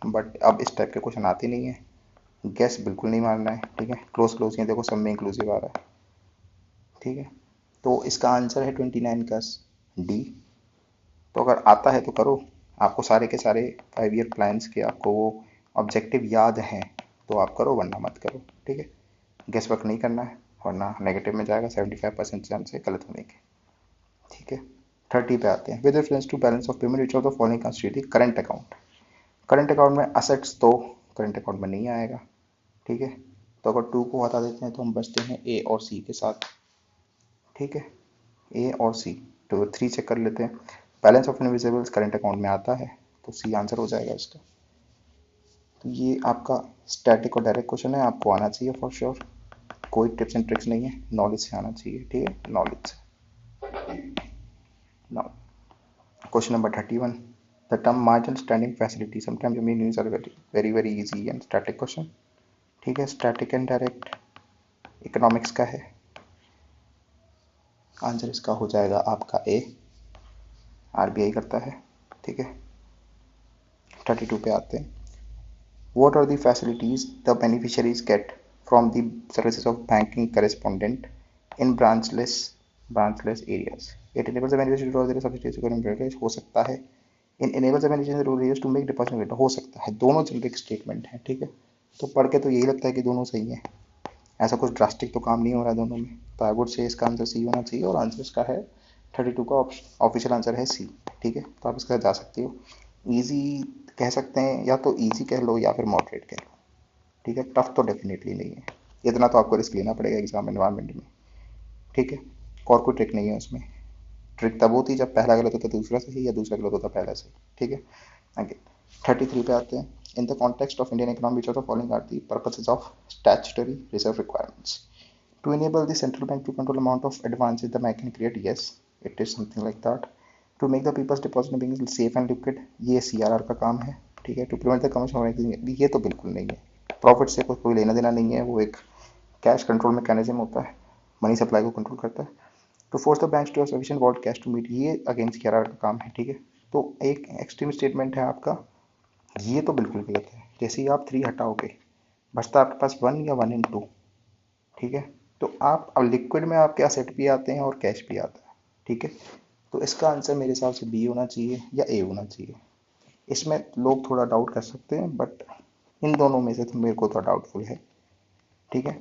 बट अब इस टाइप के क्वेश्चन आते नहीं है। गैस बिल्कुल नहीं मारना है, ठीक है। क्लोज क्लोज ये देखो, सब में इंक्लूसिव आ रहा है, ठीक है। तो इसका आंसर है 29 का डी। तो अगर आता है तो करो, आपको सारे के सारे 5 ईयर प्लान्स के आपको वो ऑब्जेक्टिव याद हैं तो आप करो, वरना मत करो, ठीक है। गेस वर्क नहीं करना है, वरना नेगेटिव में जाएगा। 75% चांस है गलत होने के, ठीक है। 30 पे आते हैं। With reference to balance of payment which of the following constitute current account. Current account में असेट्स तो करंट अकाउंट में नहीं आएगा, ठीक है। तो अगर 2 को हटा देते हैं तो हम बचते हैं ए और सी के साथ, ठीक है। ए और सी, तो 3 चेक कर लेते हैं। Balance of invisibles current account में आता है, तो सी आंसर हो जाएगा इसका। तो ये आपका स्टैटिक और डायरेक्ट क्वेश्चन है, आपको आना चाहिए फॉर श्योर। कोई टिप्स एंड ट्रिक्स नहीं है, नॉलेज से आना चाहिए, ठीक है, नॉलेज से। Now question number 31, the term marginal standing facility sometimes means are very very easy and static question, ठीक है। स्टैटिक एंड डायरेक्ट इकोनॉमिक्स का है। आंसर इसका हो जाएगा आपका ए, आरबीआई करता है, ठीक है। 32 पे आते हैं। What are the facilities the beneficiaries get from the services of banking correspondent in branchless areas? It enables the beneficiary to draw their subsidies to government, हो सकता है। In enables the beneficiary to areas to make deposit, हो सकता है। दोनों generic statement हैं, ठीक है। तो पढ़ के तो यही लगता है कि दोनों सही है, ऐसा कुछ ड्रास्टिक तो काम नहीं हो रहा है दोनों में। तो आई वुड से इसका आंसर सी होना चाहिए, और आंसर इसका है 32 का ऑफिशियल आंसर है सी, ठीक है। तो आप इसका जा सकते हो। ईजी कह सकते हैं, या तो ईजी कह लो या फिर मॉडरेट कह लो, ठीक है। टफ तो डेफिनेटली नहीं है, इतना तो आपको रिस्क लेना पड़ेगा एग्जाम एनवायरनमेंट में, ठीक है। और कोई ट्रिक नहीं है उसमें। ट्रिक तब होती जब पहला गलत होता दूसरा सही, या दूसरा गलत होता पहला सही, ठीक है। आगे 33 पे आते हैं। In the context of Indian economy which of the following are the purposes of statutory reserve requirements. To enable the central bank to control amount of advances the bank can create, yes, it is something like that. To make the people's deposit being safe and liquid, ये CRR का काम है, ठीक है। To prevent the commercial organizing, ये तो बिल्कुल नहीं है। प्रॉफिट से कोई लेना देना नहीं है, वो एक कैश कंट्रोल मैकेनिज्म होता है, मनी सप्लाई को कंट्रोल करता है। To force the banks to have sufficient vault cash to meet, ये अगेंस्ट CRR का काम है, ठीक है। तो एक एक्सट्रीम स्टेटमेंट है आपका, ये तो बिल्कुल गलत है। जैसे ही आप 3 हटाओगे बचता आपके पास 1 या 1 in 2, ठीक है। तो आप अब लिक्विड में आपके असेट भी आते हैं और कैश भी आता है, ठीक है। तो इसका आंसर मेरे हिसाब से बी होना चाहिए या ए होना चाहिए। इसमें लोग थोड़ा डाउट कर सकते हैं, बट इन दोनों में से तो मेरे को थोड़ा डाउटफुल है, ठीक है।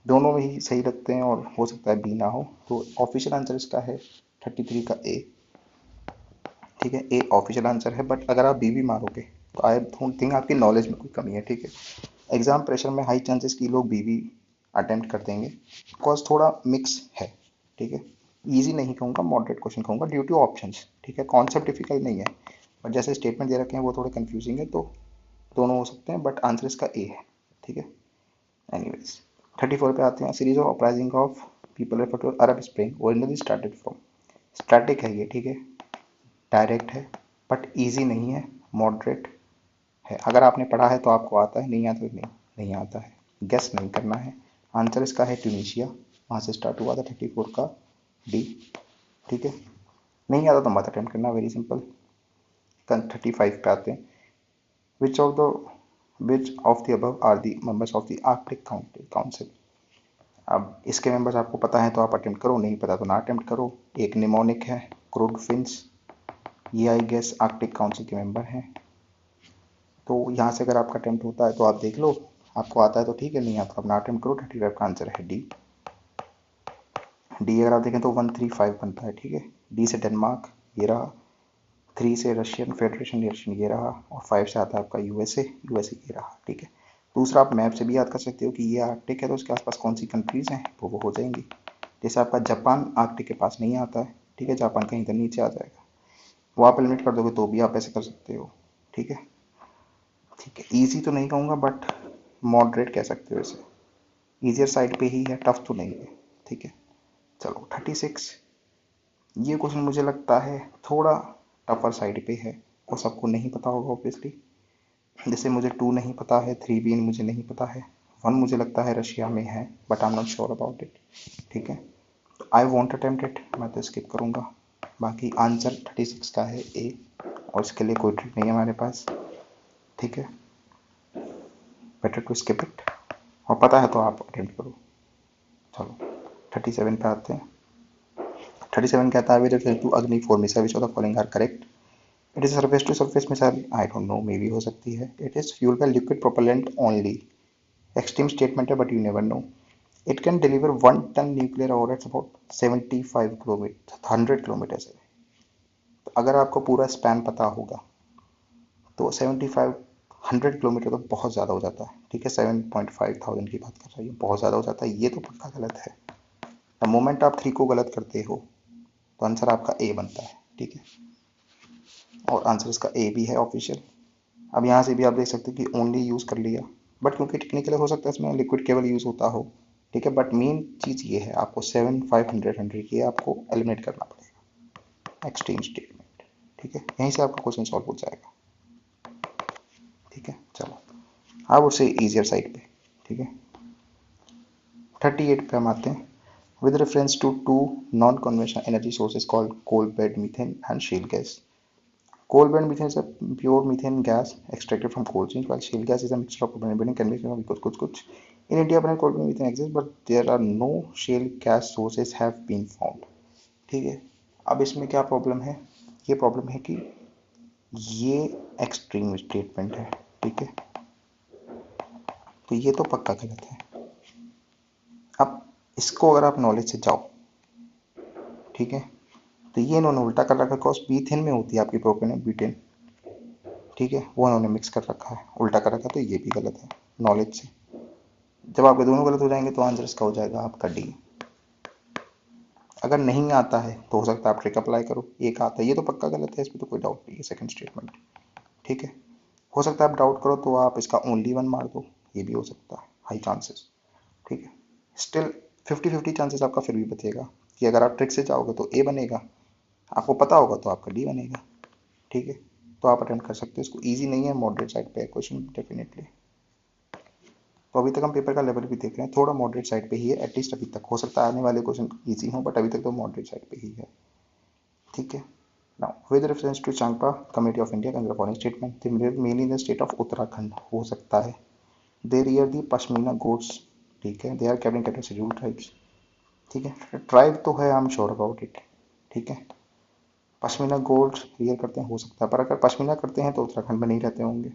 दोनों में ही सही लगते हैं, और हो सकता है बी ना हो। तो ऑफिशियल आंसर इसका है 33 का ए, ठीक है। ए ऑफिशियल आंसर है, बट अगर आप बी भी मारोगे तो आई डोंट थिंक आपकी नॉलेज में कोई कमी है, ठीक है। एग्जाम प्रेशर में हाई चांसेस की लोग बी भी अटेम्प्ट कर देंगे, बिकॉज थोड़ा मिक्स है, ठीक है। ईजी नहीं कहूँगा, मॉडरेट क्वेश्चन कहूँगा ड्यू टू ऑप्शंस, ठीक है। कॉन्सेप्ट डिफिकल्ट नहीं है, बट जैसे स्टेटमेंट दे रखे हैं वो थोड़े कंफ्यूजिंग है, तो दोनों हो सकते हैं, बट आंसर इसका ए है, ठीक है। एनीवेज 34 पे आते हैं। Series of uprising of people refer to Arab spring originally started from. Static है ये, ठीक है, डायरेक्ट है, बट ईजी नहीं है, मॉडरेट है। अगर आपने पढ़ा है तो आपको आता है, नहीं आता तो नहीं आता है, गेस नहीं करना है। आंसर इसका है ट्यूनीशिया, वहाँ से स्टार्ट हुआ था 34 का, डी, ठीक है। नहीं आता तो मत अटेम्प्ट करना, वेरी सिंपल। 35 पे आते हैं। Which of the above are the members of the Arctic council. अब इसके मेंबर्स आपको पता है तो आप अटेम्प्ट करो, नहीं पता तो ना अटेम्प्ट करो। एक निमोनिक है, क्रूडफिंस, ये आई गेस आर्कटिक काउंसिल के मेंबर हैं। तो यहाँ से अगर आपका अटेम्प्ट होता है तो आप देख लो, आपको आता है तो ठीक है, नहीं आता अपना अटेम्प्ट करो। 35 का आंसर है डी। डी अगर आप देखें तो 135 बनता है, ठीक है। डी से डेनमार्क ये रहा, 3 से रशियन फेडरेशन ये रहा, और 5 से आता है आपका यूएसए ये रहा, ठीक है। दूसरा आप मैप से भी याद कर सकते हो कि ये आर्कटिक है तो उसके आसपास कौन सी कंट्रीज हैं, तो वो हो जाएंगी। जैसे आपका जापान आर्कटिक के पास नहीं आता है, ठीक है, जापान कहीं इधर नीचे आ जाएगा, वो आप एलिमिनेट कर दोगे तो भी आप ऐसे कर सकते हो, ठीक है। ठीक है, ईजी तो नहीं कहूँगा बट मॉडरेट कह सकते हो इसे, ईजियर साइड पे ही है, टफ तो नहीं है, ठीक है। चलो 36, ये क्वेश्चन मुझे लगता है थोड़ा टफर साइड पे है और सबको नहीं पता होगा ऑब्वियसली। जैसे मुझे 2 नहीं पता है, 3 भी मुझे नहीं पता है, 1 मुझे लगता है रशिया में है but I am not sure about it, ठीक है। तो आई वॉन्ट अटेम्प्ट इट, मैं तो स्किप करूँगा। बाकी आंसर 36 का है ए, और इसके लिए कोई ट्रिक नहीं है हमारे पास, ठीक है। बेटर टू स्किप इट, और पता है तो आप अटेम्प्ट करो। चलो 37 पे आते हैं। 37 कहता है with reference to Agni four missile which of the following are correct. It is surface to surface missile, I don't know, maybe हो सकती है। It is fuel by liquid propellant only, extreme statement है but you never know. It can deliver 1 ton nuclear warheads about 75 kilometre 100 kilometre से। तो अगर आपको पूरा span पता होगा तो 75 100 किलोमीटर तो बहुत ज़्यादा हो जाता है, ठीक है। 7.5 थाउजेंड की बात कर रही है, बहुत ज़्यादा हो जाता है, ये तो पक्का गलत है। द मोमेंट आप 3 को गलत करते हो तो आंसर आपका ए बनता है, ठीक है। और आंसर इसका ए भी है ऑफिशियल। अब यहाँ से भी आप देख सकते हो कि ओनली यूज़ कर लिया, बट क्योंकि टेक्निकली हो सकता है इसमें लिक्विड केवल यूज़ होता हो, ठीक है। बट मेन चीज़ ये है, आपको 7 500 100 ये आपको एलिमिनेट करना पड़ेगा, एक्सट्रीम स्टेटमेंट, ठीक है। यहीं से आपका क्वेश्चन सॉल्व हो जाएगा, ठीक है। चलो अब उससे ईजियर साइड पे, ठीक है। 38 पे हम आते हैं। With reference to 2 non conventional energy sources called coal bed methane and shale gas. Coal bed methane is a pure methane gas extracted from coal seams, while shale gas is a mixture of propane and conventional कुछ. In India, अपने coal bed methane exists, but there are no shale gas sources have been found. ठीक है, अब इसमें क्या problem है? ये problem है कि ये एक्सट्रीम स्टेटमेंट है, ठीक है, तो ये तो पक्का गलत है। अब इसको अगर आप नॉलेज से जाओ, ठीक है, तो ये इन्होंने उल्टा कर रखा है, बिकॉज मीथेन में होती है आपकी प्रोपेन और ब्यूटेन, ठीक है, वो उन्होंने मिक्स कर रखा है, उल्टा कर रखा है, तो ये भी गलत है नॉलेज से। जब आपके दोनों गलत हो जाएंगे तो आंसर इसका हो जाएगा आपका डी। अगर नहीं आता है तो हो सकता है आप ट्रिक अप्लाई करो, एक आता है, ये तो पक्का गलत है, इसमें तो कोई डाउट नहीं है, सेकंड स्टेटमेंट, ठीक है। हो सकता है आप डाउट करो तो आप इसका ओनली 1 मार दो, ये भी हो सकता है, हाई चांसेस, ठीक है। स्टिल 50-50 चांसेस आपका फिर भी बचेगा कि अगर आप ट्रिक से जाओगे तो ए बनेगा, आपको पता होगा तो आपका डी बनेगा, ठीक है। तो आप अटेम्प्ट कर सकते हो इसको, ईजी नहीं है, मॉडरेट साइड पे है क्वेश्चन डेफिनेटली। तो अभी तक हम पेपर का लेवल भी देख रहे हैं, थोड़ा मॉडरेट साइड पे ही है, एटलीस्ट अभी तक। हो सकता है आने वाले क्वेश्चन ईजी हो बट अभी तक तो मॉडरेट साइड पे ही है, ठीक है। Now with reference to Changpa committee of India consider following statement, mainly in the state of Uttarakhand, हो सकता है। They rear the pashmina goats, ठीक है, दे आर कैप्टिंग कैटल शेड्यूल ट्राइब्स, ठीक है। ट्राइब तो है, I am sure about it, ठीक है। पश्मीना गोट्स रियर करते हैं, हो सकता है, पर अगर पश्मीना करते हैं तो उत्तराखंड में नहीं रहते होंगे,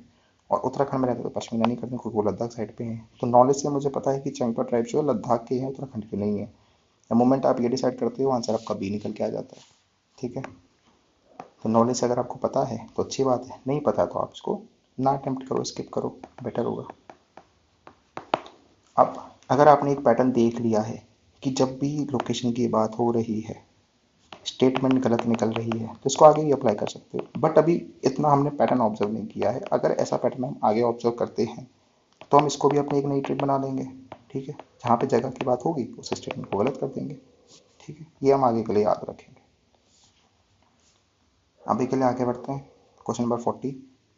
और उत्तराखंड में रहते तो पश्मीना नहीं करते क्योंकि वो लद्दाख साइड पे हैं। तो नॉलेज से मुझे पता है कि चंगपा ट्राइब जो है लद्दाख के हैं, उत्तराखंड के नहीं है। द मोमेंट आप ये डिसाइड करते हो आंसर आपका बी निकल के आ जाता है, ठीक है। तो नॉलेज से अगर आपको पता है तो अच्छी बात है, नहीं पता तो आप इसको ना अटेम्प्ट करो, स्किप करो, बेटर होगा। अब अगर आपने एक पैटर्न देख लिया है कि जब भी लोकेशन की बात हो रही है स्टेटमेंट गलत निकल रही है तो इसको आगे भी अप्लाई कर सकते हो, बट अभी इतना हमने पैटर्न ऑब्जर्व नहीं किया है। अगर ऐसा पैटर्न हम आगे ऑब्जर्व करते हैं तो हम इसको भी अपनी एक नई ट्रिक बना लेंगे, ठीक है। जहाँ पे जगह की बात होगी उस स्टेटमेंट को गलत कर देंगे, ठीक है। ये हम आगे के लिए याद रखेंगे। अभी के लिए आगे बढ़ते हैं। Question number 40,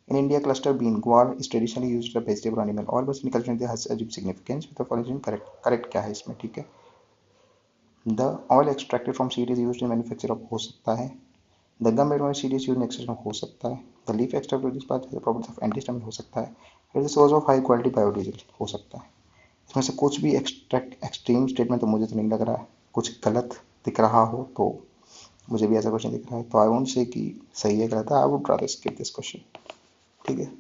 in India cluster bean guar is traditionally used as vegetable animal all बस निकल हैज अजीब significance with the following correct क्या है इसमें, ठीक है। The oil extracted from seed is used in manufacture of, हो सकता है। The gum made from seed is used in extraction, हो सकता है। The leaf extracted this part has properties of antihistamine, हो सकता है। It is source of high quality biodiesel, हो सकता है। इसमें से कुछ भी एक्सट्रीम स्टेटमेंट तो मुझे तो नहीं लग रहा है, कुछ गलत दिख रहा हो तो मुझे भी ऐसा क्वेश्चन दिख रहा है तो आई वोंट से कि सही है गलत है, I would rather skip this question, ठीक है।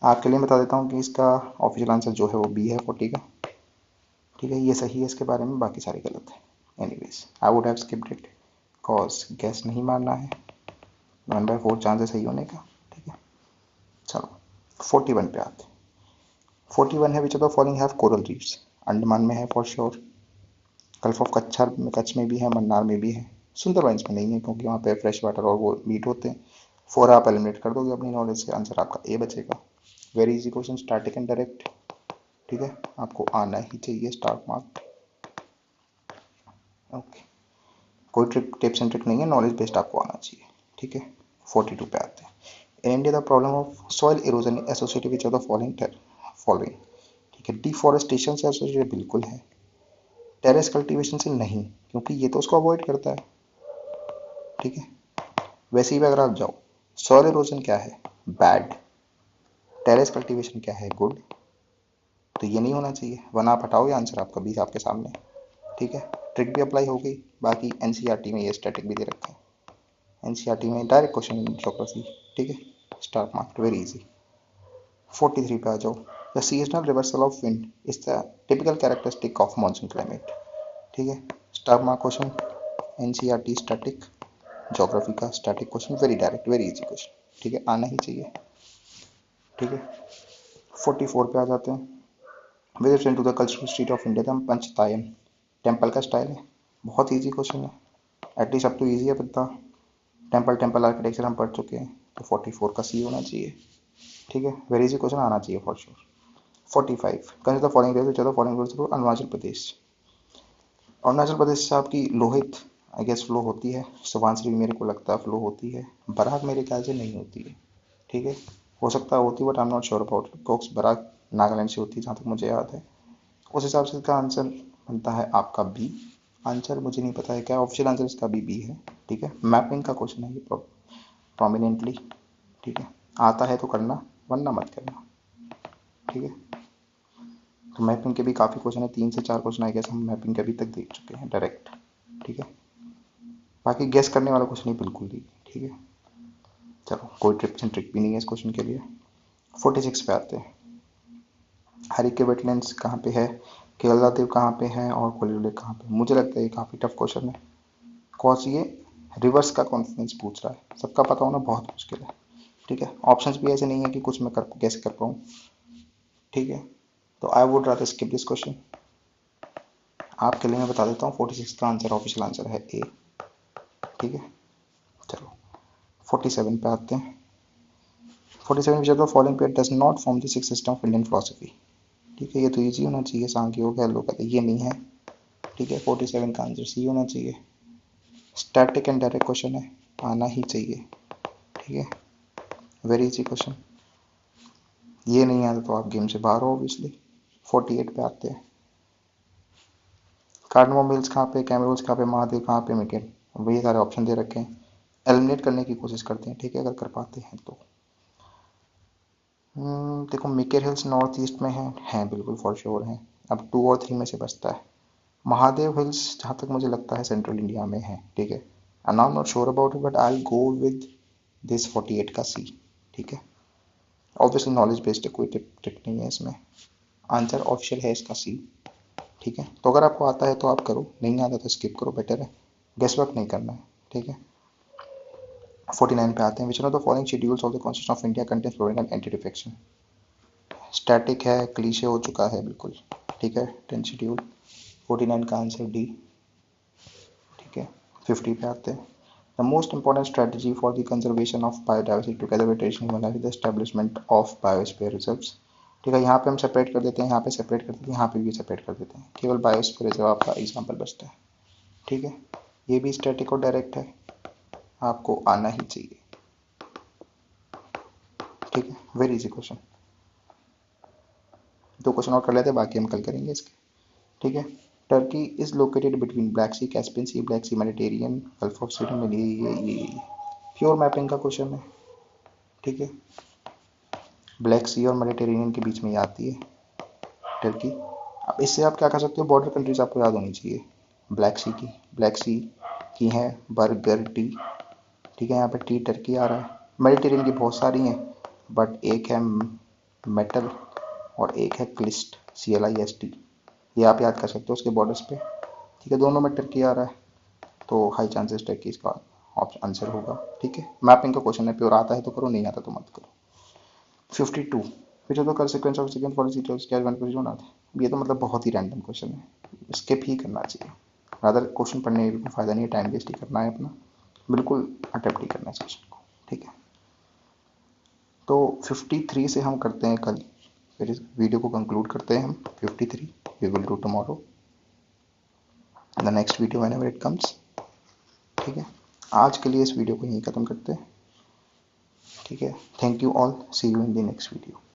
आपके लिए बता देता हूँ कि इसका ऑफिशियल आंसर जो है वो बी है 40 का, ठीक है। ये सही है इसके बारे में, बाकी सारे गलत है। Anyways I would have skipped it cause gas नहीं मारना है, 1/4 चांस है सही होने का, ठीक है। चलो 41 पे आते हैं। 41 है विच of the following have coral reefs, Andaman में है for sure, gulf of Kutch में भी है, मन्नार में भी है, सुंदरबंस में नहीं है क्योंकि वहाँ पे फ्रेश वाटर और वो मीट होते हैं। 4 आप एलिमिनेट कर दोगे अपनी नॉलेज से, आंसर आपका ए बचेगा। Very easy question, static and direct, ठीक है। आपको आना ही चाहिए स्टार्ट मार्क, ओके। कोई टिप्स एंड ट्रिक नहीं है, नॉलेज बेस्ड आपको आना चाहिए, ठीक है। 42 पे आते हैं। In India the problem of soil erosion associated which of the following, ठीक है। डिफॉरेस्टेशन से एसोसिएटेड बिल्कुल है, टेरेस कल्टीवेशन से नहीं क्योंकि ये तो उसको अवॉइड करता है, ठीक है। वैसे ही अगर आप जाओ, सॉइल इरोजन क्या है, बैड, टेरेस कल्टीवेशन क्या है, गुड, तो ये नहीं होना चाहिए। वन आप हटाओगे आंसर आपका 20 आपके सामने, ठीक है। ट्रिक भी अप्लाई हो गई, बाकी एनसीईआरटी में ये स्टैटिक भी दे रखा है, एनसीईआरटी में डायरेक्ट क्वेश्चन इन ज्योग्राफी, ठीक है। Start mark very easy. 43 पे आ जाओ। The seasonal reversal of wind is the typical characteristic of monsoon climate, ठीक है। Start mark question, NCERT static, geography का static question, very direct very easy question, ठीक है। आना ही चाहिए, ठीक है। 44 पे आ जाते हैं। Visit to the cultural street of India, the Panchayatan temple का स्टाइल है, बहुत इजी क्वेश्चन है, एटलीस्ट अब तो इजी है पता। टेम्पल आर्किटेक्चर हम पढ़ चुके हैं, तो 44 का सी होना चाहिए, ठीक है। वेरी इजी क्वेश्चन आना चाहिए for sure. 45 consider the following river, चलो फॉलोइंग रिवर अरुणाचल प्रदेश। अरुणाचल प्रदेश से आपकी लोहित आई गेस फ्लो होती है, सुबनसिरी भी मेरे को लगता है फ्लो होती है, बराक मेरे ख्याल से नहीं होती है, ठीक है। हो सकता है होती, but I am not sure about it, because Barak Nagaland से होती है जहाँ तक मुझे याद है। उस हिसाब से इसका आंसर बनता है आपका बी। आंसर मुझे नहीं पता है क्या, ऑप्शन आंसर इसका बी है, ठीक है। मैपिंग का क्वेश्चन है ये प्रोमिनेंटली, ठीक है। आता है तो करना वरना मत करना, ठीक है। तो मैपिंग के भी काफ़ी क्वेश्चन है, 3 से 4 क्वेश्चन आई गेस हम मैपिंग के अभी तक देख चुके हैं डायरेक्ट, ठीक है। बाकी गेस करने वाला क्वेश्चन ही बिल्कुल नहीं, ठीक है। चलो कोई ट्रिप्स एंड ट्रिक भी नहीं है इस क्वेश्चन के लिए। 46 पे आते हैं। हरिके वेटलैंड्स कहाँ पे है, केरला द्वीप कहाँ पे है और कोलियो लेक कहाँ पे। मुझे लगता है ये काफ़ी टफ क्वेश्चन है, कॉज ये रिवर्स का कॉन्फिडेंस पूछ रहा है, सबका पता होना बहुत मुश्किल है, ठीक है। ऑप्शंस भी ऐसे नहीं है कि कुछ मैं कर कैसे कर पाऊँ, ठीक है। तो I would rather skip this question. आपके लिए मैं बता देता हूँ 46 का आंसर ऑफिशियल आंसर है ए, ठीक है। चलो 47 पे आते हैं। 47 विच of the following pair does not form the six system of Indian philosophy, ठीक है। ये तो ईजी होना चाहिए, सांख्य योग है, लोक ये नहीं है, ठीक है। 47 का आंसर सी होना चाहिए। स्टैटिक एंड डायरेक्ट क्वेश्चन है, आना ही चाहिए, ठीक है। वेरी इजी क्वेश्चन, ये नहीं आता तो आप गेम से बाहर हो ऑब्वियसली। 48 पे आते हैं। कार्डमोम हिल्स कहाँ पे, कैमरूल्स कहाँ पे, महादेव कहाँ पे, मिकेल, वही सारे ऑप्शन दे रखे हैं। एलिमिनेट करने की कोशिश करते हैं, ठीक है, अगर कर पाते हैं तो। देखो मिकेल हिल्स नॉर्थ ईस्ट में है बिल्कुल फॉर श्योर है। अब 2 और 3 में से बचता है। महादेव हिल्स जहाँ तक मुझे लगता है सेंट्रल इंडिया में है, ठीक है। I am not sure about it but I go with this 48 का सी, ठीक है। ऑब्वियसली नॉलेज बेस्ड है, कोई ट्रिक नहीं है इसमें, आंसर ऑप्शन है इसका सी, ठीक है। तो अगर आपको आता है तो आप करो, नहीं आता तो स्किप करो, बेटर है, गेस वर्क नहीं करना है, ठीक है। 49 पे आते हैं। Which one of the following schedules of the constitution of India contains fluorine and anti defection. Static है, क्लीशे हो चुका है बिल्कुल, ठीक है। 10 शेड्यूल, 49 का आंसर डी, ठीक है। 50 पे आते हैं। The most important strategy for the conservation of biodiversity together with traditional human life is the establishment of biosphere reserves. ठीक है, यहाँ पे हम सेपरेट कर देते हैं, यहाँ पे सेपरेट कर देते हैं, यहाँ पे भी सेपरेट कर देते हैं, केवल बायोस्फीयर रिजर्व आपका एग्जाम्पल बचता है। ठीक है, ये भी स्टैटिक और डायरेक्ट है, आपको आना ही चाहिए। ठीक है, वेरी इजी क्वेश्चन। 2 क्वेश्चन और कर लेते हैं, बाकी हम कल करेंगे इसके। ठीक है, Turkey is located between black sea, Caspian sea, black sea, Mediterranean, gulf of Sidon. ये प्योर मैपिंग का क्वेश्चन है। ठीक है, ब्लैक सी और मेडिटेरियन के बीच में ही आती है टर्की। अब इससे आप क्या कर सकते हो, बॉर्डर कंट्रीज आपको याद होनी चाहिए। ब्लैक सी की है बर्गर टी। ठीक है, यहाँ पे टी टर्की आ रहा है। मेडिटेरियन की बहुत सारी हैं, बट एक है मेटल और एक है क्लिस्ट, CLIST। ये आप याद कर सकते हो उसके बॉर्डर्स पे। ठीक है, दोनों में टर्की आ रहा है, तो हाई चांसेस टर्की इसका ऑप्शन आंसर होगा। ठीक है, मैपिंग का क्वेश्चन है, प्योर आता है तो करो, नहीं आता तो मत करो। 52 which of the consequence of second policy to क्या वन क्वेश्चन आता है। ये तो मतलब बहुत ही रैंडम क्वेश्चन है, स्किप ही करना चाहिए। रादर क्वेश्चन पढ़ने में फायदा नहीं है, टाइम वेस्ट ही करना है अपना, बिल्कुल अटेम्प्ट ही करना है क्वेश्चन को। ठीक है, तो 53 से हम करते हैं कल, फिर इस वीडियो को कंक्लूड करते हैं हम। 53 we will do tomorrow the next video whenever it comes. ठीक है, आज के लिए इस वीडियो को यहीं ख़त्म करते हैं। ठीक है, thank you all, see you in the next video.